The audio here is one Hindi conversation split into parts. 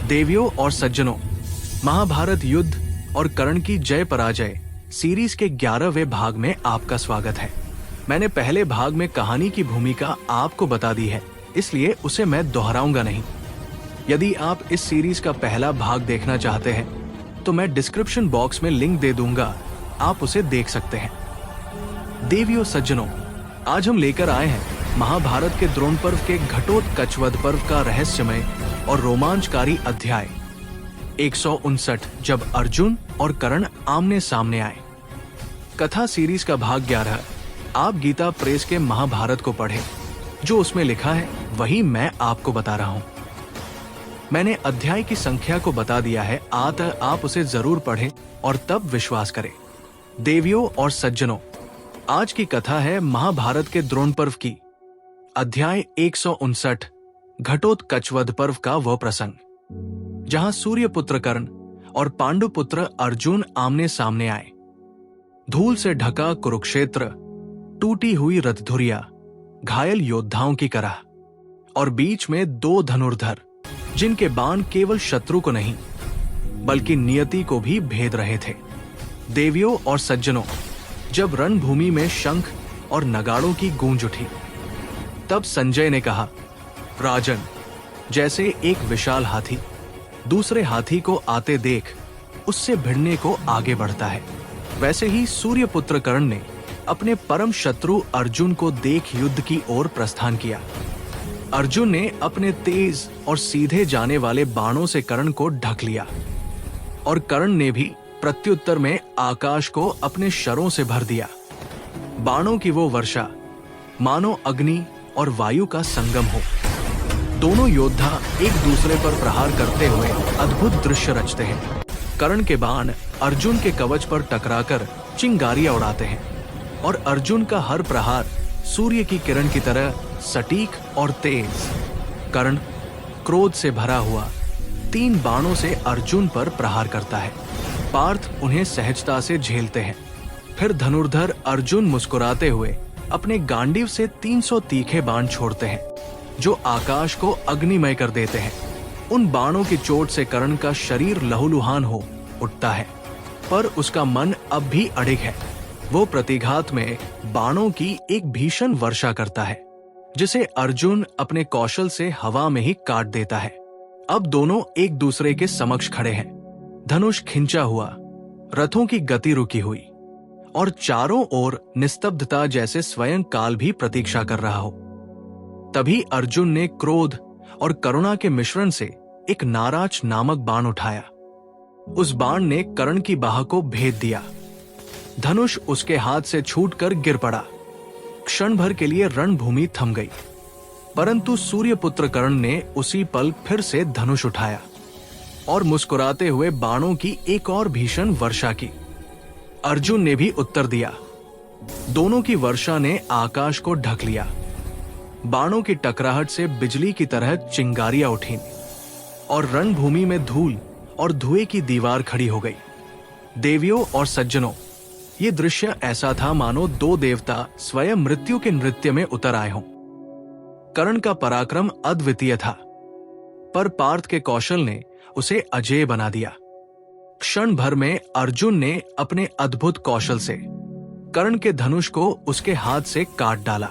देवियों और सज्जनों, महाभारत युद्ध और कर्ण की जय पराजय सीरीज के 11वें भाग में आपका स्वागत है। मैंने पहले भाग में कहानी की भूमिका आपको बता दी है, इसलिए उसे मैं दोहराऊंगा नहीं। यदि आप इस सीरीज का पहला भाग देखना चाहते हैं तो मैं डिस्क्रिप्शन बॉक्स में लिंक दे दूंगा, आप उसे देख सकते हैं। देवियों सज्जनों, आज हम लेकर आए हैं महाभारत के द्रोण पर्व के घटोत्कचवध पर्व का रहस्यमय और रोमांचकारी अध्याय 159, जब अर्जुन और कर्ण आमने सामने आए। कथा सीरीज का भाग 11। आप गीता प्रेस के महाभारत को पढ़ें, जो उसमें लिखा है वही मैं आपको बता रहा हूं। मैंने अध्याय की संख्या को बता दिया है, आप उसे जरूर पढ़ें और तब विश्वास करें। देवियों और सज्जनों, आज की कथा है महाभारत के द्रोण पर्व की। अध्याय 159, घटोत्कचवध पर्व का वह प्रसंग जहां सूर्यपुत्र कर्ण और पांडुपुत्र अर्जुन आमने सामने आए। धूल से ढका कुरुक्षेत्र, टूटी हुई रथधुरिया, घायल योद्धाओं की करह, और बीच में दो धनुर्धर जिनके बाण केवल शत्रु को नहीं बल्कि नियति को भी भेद रहे थे। देवियों और सज्जनों, जब रणभूमि में शंख और नगाड़ों की गूंज उठी, तब संजय ने कहा, राजन, जैसे एक विशाल हाथी दूसरे हाथी को आते देख उससे भिड़ने को आगे बढ़ता है, वैसे ही सूर्यपुत्र कर्ण ने अपने परम शत्रु अर्जुन को देख युद्ध की ओर प्रस्थान किया। अर्जुन ने अपने तेज और सीधे जाने वाले बाणों से कर्ण को ढक लिया और कर्ण ने भी प्रत्युत्तर में आकाश को अपने शरों से भर दिया। बाणों की वो वर्षा मानो अग्नि और वायु का संगम हो। दोनों योद्धा एक दूसरे पर प्रहार करते हुए अद्भुत दृश्य रचते हैं। कर्ण के बाण अर्जुन के कवच पर टकराकर चिंगारियां उड़ाते हैं और अर्जुन का हर प्रहार सूर्य की किरण की तरह सटीक और तेज। कर्ण क्रोध से भरा हुआ 3 बाणों से अर्जुन पर प्रहार करता है। पार्थ उन्हें सहजता से झेलते हैं। फिर धनुर्धर अर्जुन मुस्कुराते हुए अपने गांडीव से 300 तीखे बाण छोड़ते हैं, जो आकाश को अग्निमय कर देते हैं। उन बाणों की चोट से कर्ण का शरीर लहूलुहान हो उठता है, पर उसका मन अब भी अडिग है। वो प्रतिघात में बाणों की एक भीषण वर्षा करता है, जिसे अर्जुन अपने कौशल से हवा में ही काट देता है। अब दोनों एक दूसरे के समक्ष खड़े हैं, धनुष खिंचा हुआ, रथों की गति रुकी हुई और चारों ओर निस्तब्धता, जैसे स्वयं काल भी प्रतीक्षा कर रहा हो। तभी अर्जुन ने क्रोध और करुणा के मिश्रण से एक नाराज नामक बाण उठाया। उस बाण ने कर्ण की बाह को भेद दिया। धनुष उसके हाथ से छूटकर गिर पड़ा। क्षण भर के लिए रणभूमि थम गई, परंतु सूर्यपुत्र कर्ण ने उसी पल फिर से धनुष उठाया और मुस्कुराते हुए बाणों की एक और भीषण वर्षा की। अर्जुन ने भी उत्तर दिया। दोनों की वर्षा ने आकाश को ढक लिया। बाणों की टकराहट से बिजली की तरह चिंगारियां उठीं और रणभूमि में धूल और धुएं की दीवार खड़ी हो गई। देवियों और सज्जनों, ये दृश्य ऐसा था मानो 2 देवता स्वयं मृत्यु के नृत्य में उतर आए हों। कर्ण का पराक्रम अद्वितीय था, पर पार्थ के कौशल ने उसे अजेय बना दिया। क्षण भर में अर्जुन ने अपने अद्भुत कौशल से कर्ण के धनुष को उसके हाथ से काट डाला,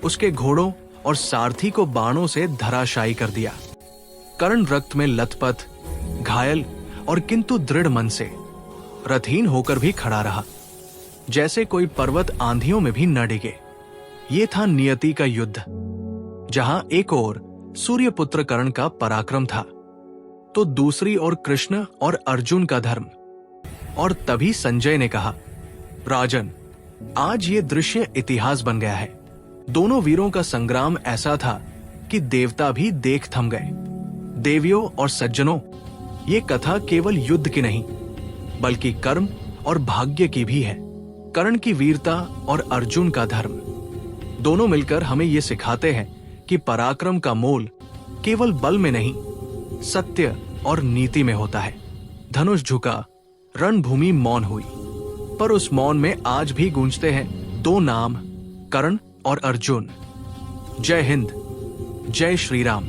उसके घोड़ों और सारथी को बाणों से धराशायी कर दिया। कर्ण रक्त में लथपथ, घायल और किंतु दृढ़ मन से रथहीन होकर भी खड़ा रहा, जैसे कोई पर्वत आंधियों में भी न डिगे। ये था नियति का युद्ध, जहां एक ओर सूर्यपुत्र कर्ण का पराक्रम था तो दूसरी ओर कृष्ण और अर्जुन का धर्म। और तभी संजय ने कहा, राजन, आज ये दृश्य इतिहास बन गया है। दोनों वीरों का संग्राम ऐसा था कि देवता भी देख थम गए। देवियों और सज्जनों, ये कथा केवल युद्ध की नहीं बल्कि कर्म और भाग्य की भी है। कर्ण की वीरता और अर्जुन का धर्म दोनों मिलकर हमें ये सिखाते हैं कि पराक्रम का मोल केवल बल में नहीं, सत्य और नीति में होता है। धनुष झुका, रणभूमि मौन हुई, पर उस मौन में आज भी गूंजते हैं 2 नाम, कर्ण और अर्जुन। जय हिंद, जय श्री राम।